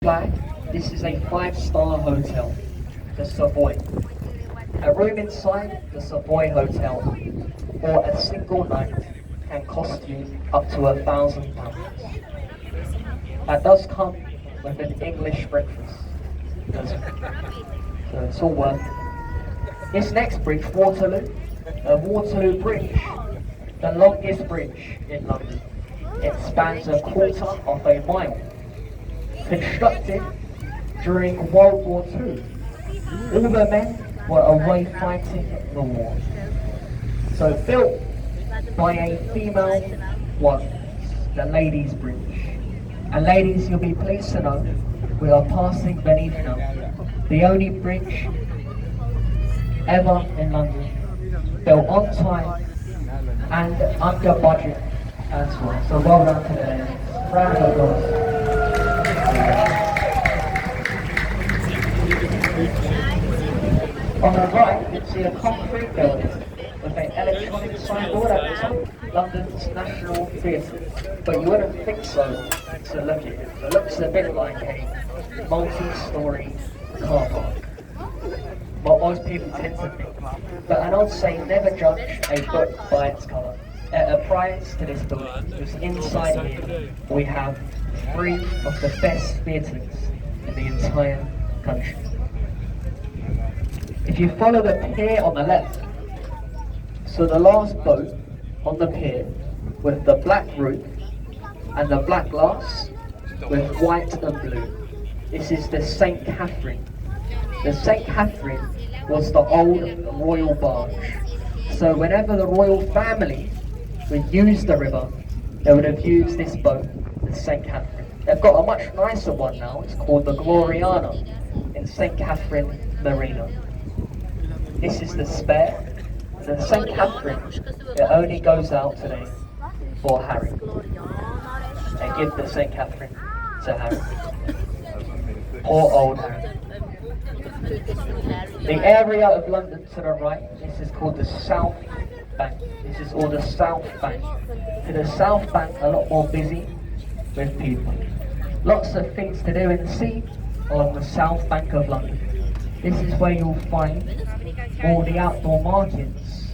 Flag, this is a five-star hotel, the Savoy. A room inside the Savoy Hotel for a single night can cost you up to £1,000. That does come with an English breakfast, so it's all worth it. This next bridge, Waterloo, the Waterloo Bridge, the longest bridge in London. It spans a quarter of a mile. Constructed during World War II. All the men were away fighting the war. So built by a female one, the Ladies' Bridge. And ladies, you'll be pleased to know we are passing beneath now the only bridge ever in London, built on time and under budget as well. So well done to the ladies. Round of applause. On the right, you can see a concrete building with an electronic signboard at the top, London's National Theatre. But you wouldn't think so to look at it. It looks a bit like a multi-storey car park. What most people tend to think. But and I'd say never judge a book by its colour. At a prize to this building, because inside here we have 3 of the best theatres in the entire country. If you follow the pier on the left, so the last boat on the pier with the black roof and the black glass with white and blue. This is the St. Catherine. The St. Catherine was the old royal barge. So whenever the royal family would use the river, they would have used this boat, the St. Catherine. They've got a much nicer one now, it's called the Gloriana in St. Catherine Marina. This is the spare. The St. Catherine, it only goes out today for Harry. And give the St. Catherine to Harry. Poor old Harry. The area of London to the right, this is called the South Bank. This is all the South Bank. To the South Bank, a lot more busy with people. Lots of things to do and see along the South Bank of London. This is where you'll find all the outdoor markets,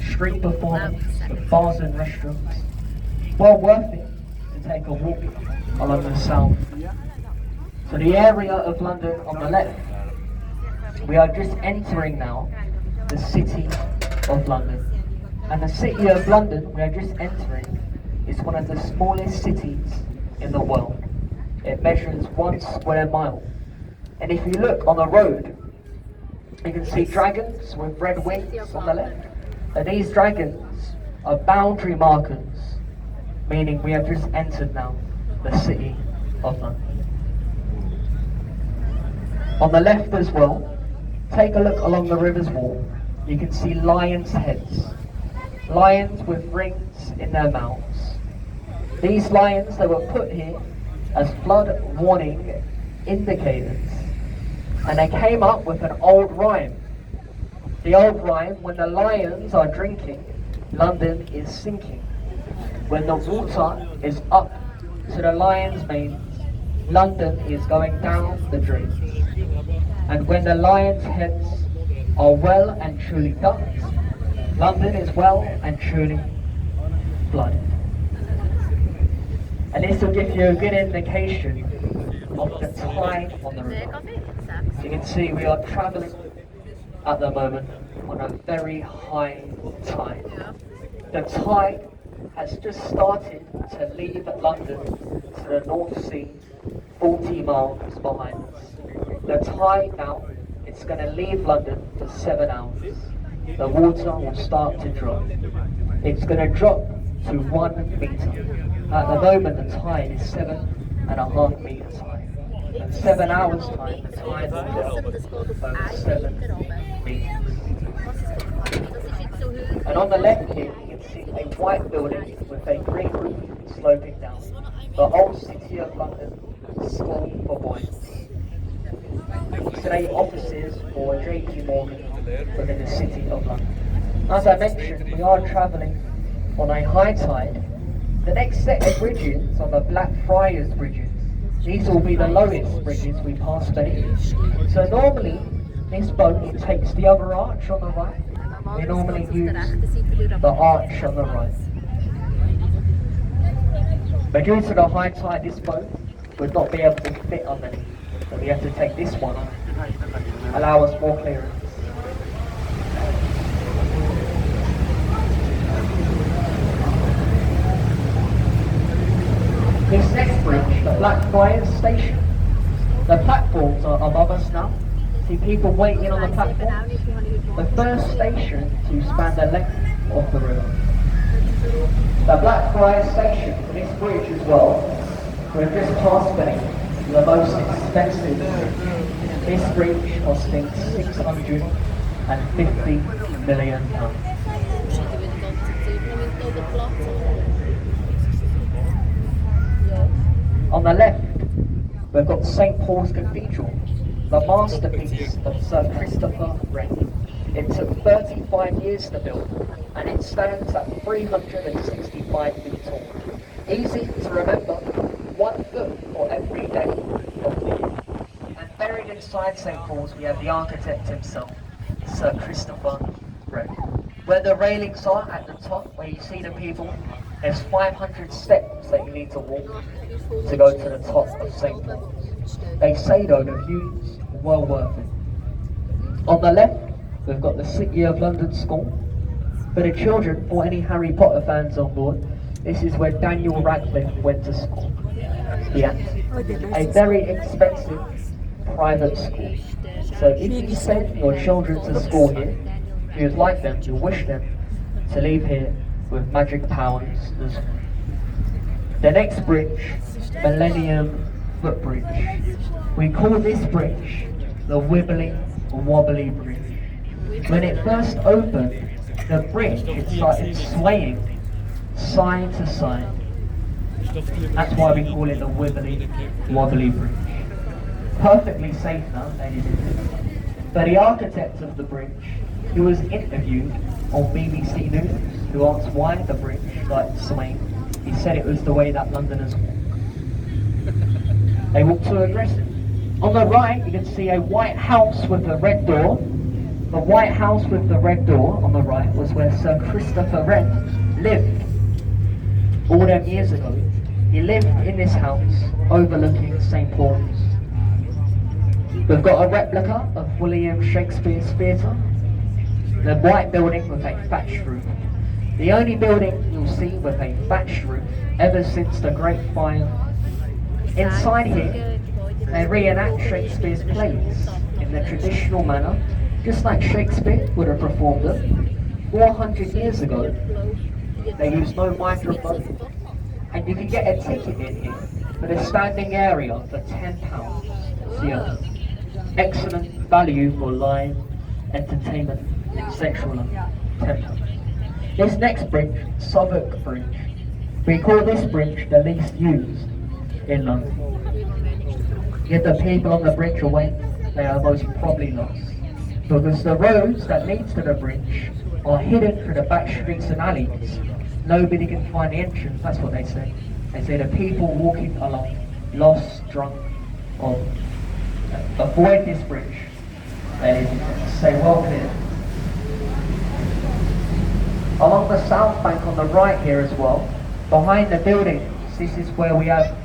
street performance, bars and restaurants. Well worth it to take a walk along the south. So the area of London on the left, we are just entering now the City of London. And the City of London we are just entering is one of the smallest cities in the world. It measures 1 square mile. And if you look on the road, you can see dragons with red wings on the left. And these dragons are boundary markers, meaning we have just entered now the City of London. On the left as well, take a look along the river's wall. You can see lions' heads. Lions with rings in their mouths. These lions, they were put here as flood warning indicators. And they came up with an old rhyme. The old rhyme, when the lions are drinking, London is sinking. When the water is up to the lion's manes, London is going down the drain. And when the lions' heads are well and truly ducked, London is well and truly flooded. And this will give you a good indication of the tide on the river. You can see we are travelling at the moment on a very high tide. The tide has just started to leave London to the North Sea, 40 miles behind us. The tide now, it's going to leave London for 7 hours. The water will start to drop. It's going to drop to 1 metre. At the moment the tide is 7.5 metres high. In 7 hours time, the tide will drop over 7 metres. And on the left here, you can see a white building with a green roof sloping down. The old City of London School for Boys. Today offices for JP Morgan within the City of London. As I mentioned, we are travelling on a high tide. The next set of bridges are the Blackfriars bridges. These will be the lowest bridges we pass beneath. So normally, this boat takes the other arch on the right. We normally use the arch on the right. But due to the high tide, this boat would not be able to fit underneath. So we have to take this one off, allow us more clearance. This next bridge, the Blackfriars Station. The platforms are above us now. See people waiting on the platforms. The first station to span the length of the river. The Blackfriars Station for this bridge as well, we've just passed beneath the most expensive bridge. This bridge costing £650 million. On the left, we've got St Paul's Cathedral, the masterpiece of Sir Christopher Wren. It took 35 years to build, and it stands at 365 feet tall. Easy to remember, 1 foot for every day of the year. And buried inside St Paul's, we have the architect himself, Sir Christopher Wren. Where the railings are at the top, where you see the people, there's 500 steps that you need to walk to go to the top of St Paul's. They say though the views are well worth it. On the left, we've got the City of London School. For the children, or any Harry Potter fans on board, this is where Daniel Radcliffe went to school. Yeah, a very expensive private school. So if you send your children to school here, you'd like them, you wish them to leave here with magic powers as well. The next bridge, Millennium Footbridge. We call this bridge the Wibbly Wobbly Bridge. When it first opened, the bridge it started swaying side to side. That's why we call it the Wibbly Wobbly Bridge. Perfectly safe now, ladies and gentlemen. But the architect of the bridge, who was interviewed on BBC News, who asked why the bridge started swaying, he said it was the way that Londoners walk. They walk too aggressive. On the right, you can see a white house with a red door. The white house with the red door on the right was where Sir Christopher Wren lived all them years ago. He lived in this house overlooking St Paul's. We've got a replica of William Shakespeare's theatre. The white building with a thatched roof. The only building you'll see with a thatched roof ever since the Great Fire. Inside here, they reenact Shakespeare's plays in the traditional manner, just like Shakespeare would have performed them. 400 years ago, they used no microphone, and you can get a ticket in here for the standing area for £10. Yeah. Excellent value for live entertainment in central London. £10. This next bridge, Southwark Bridge. We call this bridge the least used in London. Yet the people on the bridge away, they are most probably lost. Because the roads that lead to the bridge are hidden through the back streets and alleys. Nobody can find the entrance, that's what they say. They say the people walking along, lost, drunk, or avoid this bridge. They say well clear. Along the south bank on the right here as well, behind the buildings, this is where we have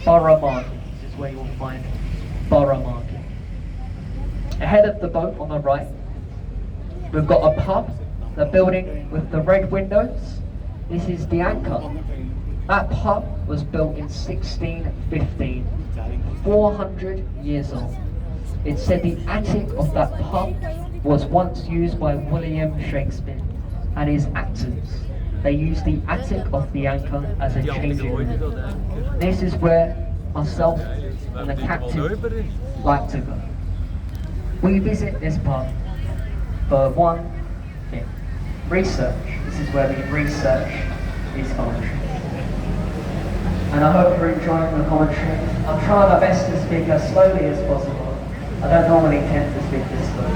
Borough Market. This is where you'll find Borough Market. Ahead of the boat on the right, we've got a pub, the building with the red windows. This is the Anchor. That pub was built in 1615, 400 years old. It said the attic of that pub was once used by William Shakespeare and his actors. They used the attic of the Anchor as a changing room. This is where myself and the captain like to go. We visit this pub for one thing, research. This is where we research these commentaries. And I hope you're enjoying the commentary. I'm trying my best to speak as slowly as possible. I don't normally tend to speak this slow.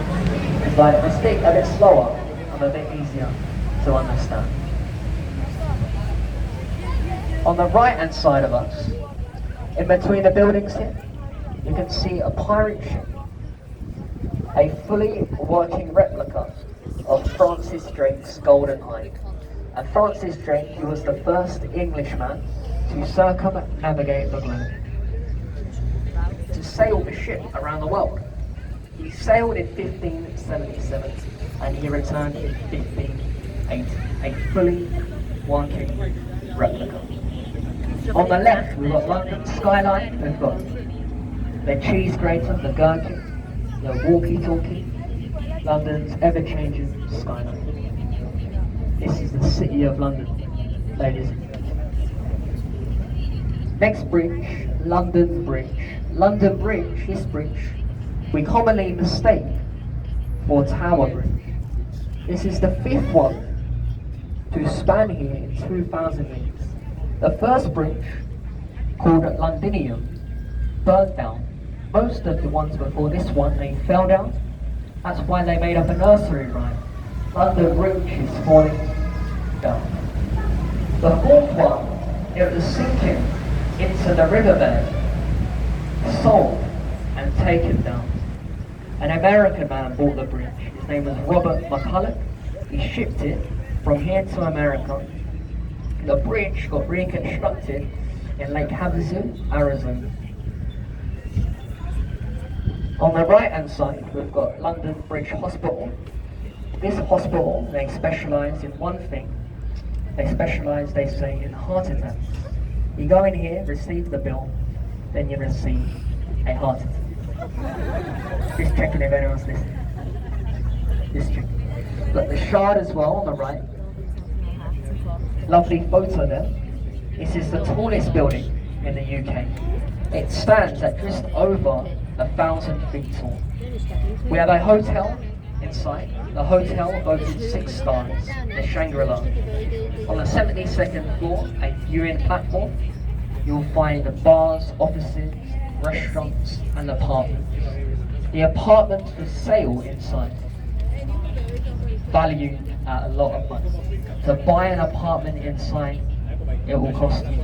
It's like if I speak a bit slower, I'm a bit easier to understand. On the right hand side of us, In between the buildings here, you can see a pirate ship, a fully working replica of Francis Drake's Golden Hind. And Francis Drake, he was the first Englishman to circumnavigate the globe, to sail the ship around the world. He sailed in 1577 and he returned in 1580, a fully working replica. On the left, we've got London skyline, we've got the cheese grater, the gherkin, the walkie-talkie, London's ever-changing skyline. This is the city of London, ladies and gentlemen. Next bridge, London Bridge. London Bridge, this bridge, we commonly mistake for Tower Bridge. This is the 5th one to span here in 2,000 years. The first bridge, called Londinium, burned down. Most of the ones before this one, they fell down. That's why they made up a nursery rhyme. London Bridge is falling down. The 4th one, it was sinking into the riverbed, sold and taken down. An American man bought the bridge. His name was Robert McCulloch. He shipped it from here to America. The bridge got reconstructed in Lake Havasu, Arizona. On the right hand side, we've got London Bridge Hospital. This hospital, they specialise in one thing. They specialise, they say, in heart attacks. You go in here, receive the bill, then you receive a heart attack. Just checking if anyone's listening. Just checking. Look, the Shard as well on the right. Lovely photo there. This is the tallest building in the UK. It stands at just over 1,000 feet tall. We have a hotel inside. The hotel voted 6 stars, the Shangri-La. On the 72nd floor, a viewing platform, you'll find the bars, offices, restaurants and apartments. The apartments for sale inside, valued at a lot of money. To buy an apartment inside, it will cost you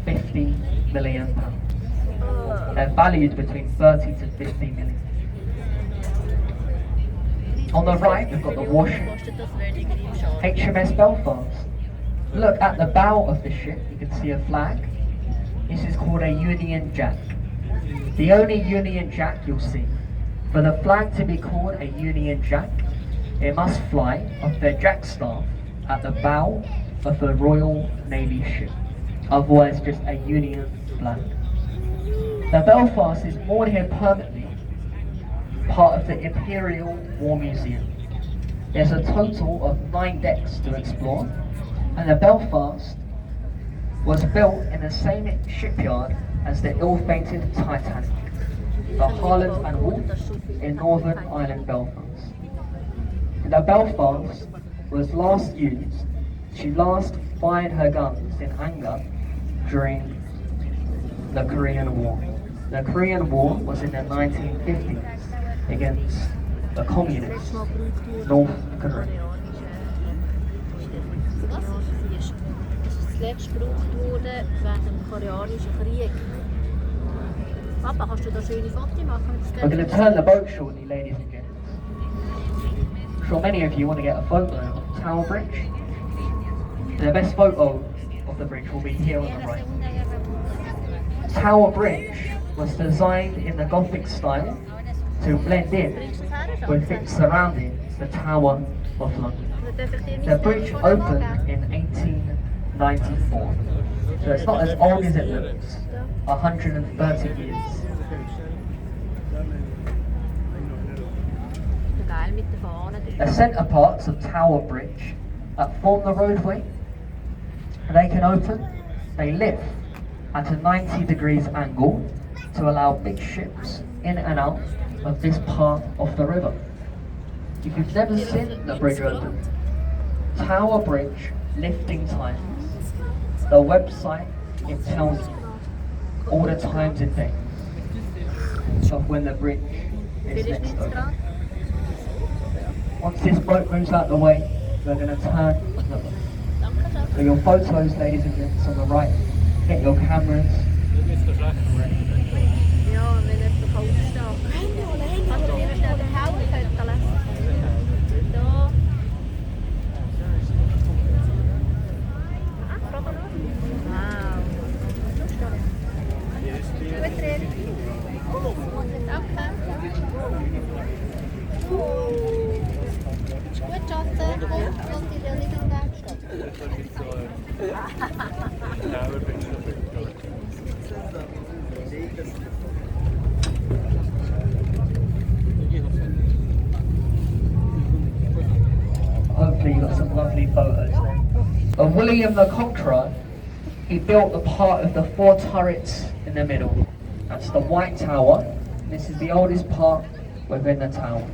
£50 million. They're valued between 30 to 50 million. On the right, we've got the warship, HMS Belfast. Look at the bow of the ship, you can see a flag. This is called a Union Jack. The only Union Jack you'll see. For the flag to be called a Union Jack, it must fly off the jackstaff at the bow of the Royal Navy ship. Otherwise, just a Union flag. The Belfast is moored here permanently, part of the Imperial War Museum. There's a total of 9 decks to explore, and the Belfast was built in the same shipyard as the ill-fated Titanic, the Harland and Wolff in Northern Ireland, Belfast. The Belfast was last used, she last fired her guns in anger during the Korean War. The Korean War was in the 1950s against the communists, North Korea. Das letzte gebraucht wurde während dem Koreanischen Krieg. Papa, kannst du da schöne Fotos machen? We're going to turn the boat shortly, ladies and gents. I'm sure many of you want to get a photo of Tower Bridge. The best photo of the bridge will be here on the right. Tower Bridge was designed in the Gothic style to blend in with its surroundings, the Tower of London. The bridge opened in 1894, so it's not as old as it looks, 130 years. The centre parts of Tower Bridge that form the roadway, they can open, they lift at a 90 degrees angle to allow big ships in and out of this part of the river. If you've never seen the bridge open, Tower Bridge lifting times, the website, it tells you all the times and days of when the bridge is next open. Once this boat moves out the way, we're going to turn the boat. For your photos, ladies and gents, on the right, get your cameras, Ja, wenn jemand aufstehen kann. Kannst du mir schnell den Helm föteln? Da. Wow. Gut drin. Danke. Gut, Schatze. Lass dich ja nicht am Weg stehen. Hopefully you got some lovely photos there. Of William the Conqueror, he built the part of the 4 turrets in the middle. That's the White Tower. This is the oldest part within the tower.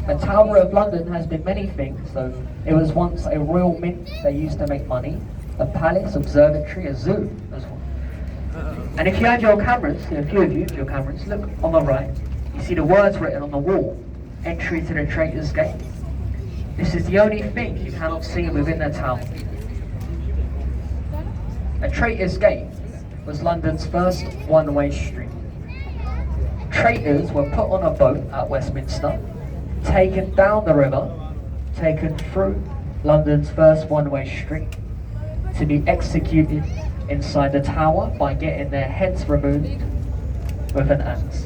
The Tower of London has been many things. So it was once a royal mint they used to make money, a palace, observatory, a zoo as well. And if you had your cameras, a few of you have your cameras, look on the right. You see the words written on the wall, entry to the Traitor's Gate. This is the only thing you cannot see within the town. A Traitor's Gate was London's first one-way street. Traitors were put on a boat at Westminster, taken down the river, taken through London's first one-way street, to be executed inside the tower by getting their heads removed with an axe.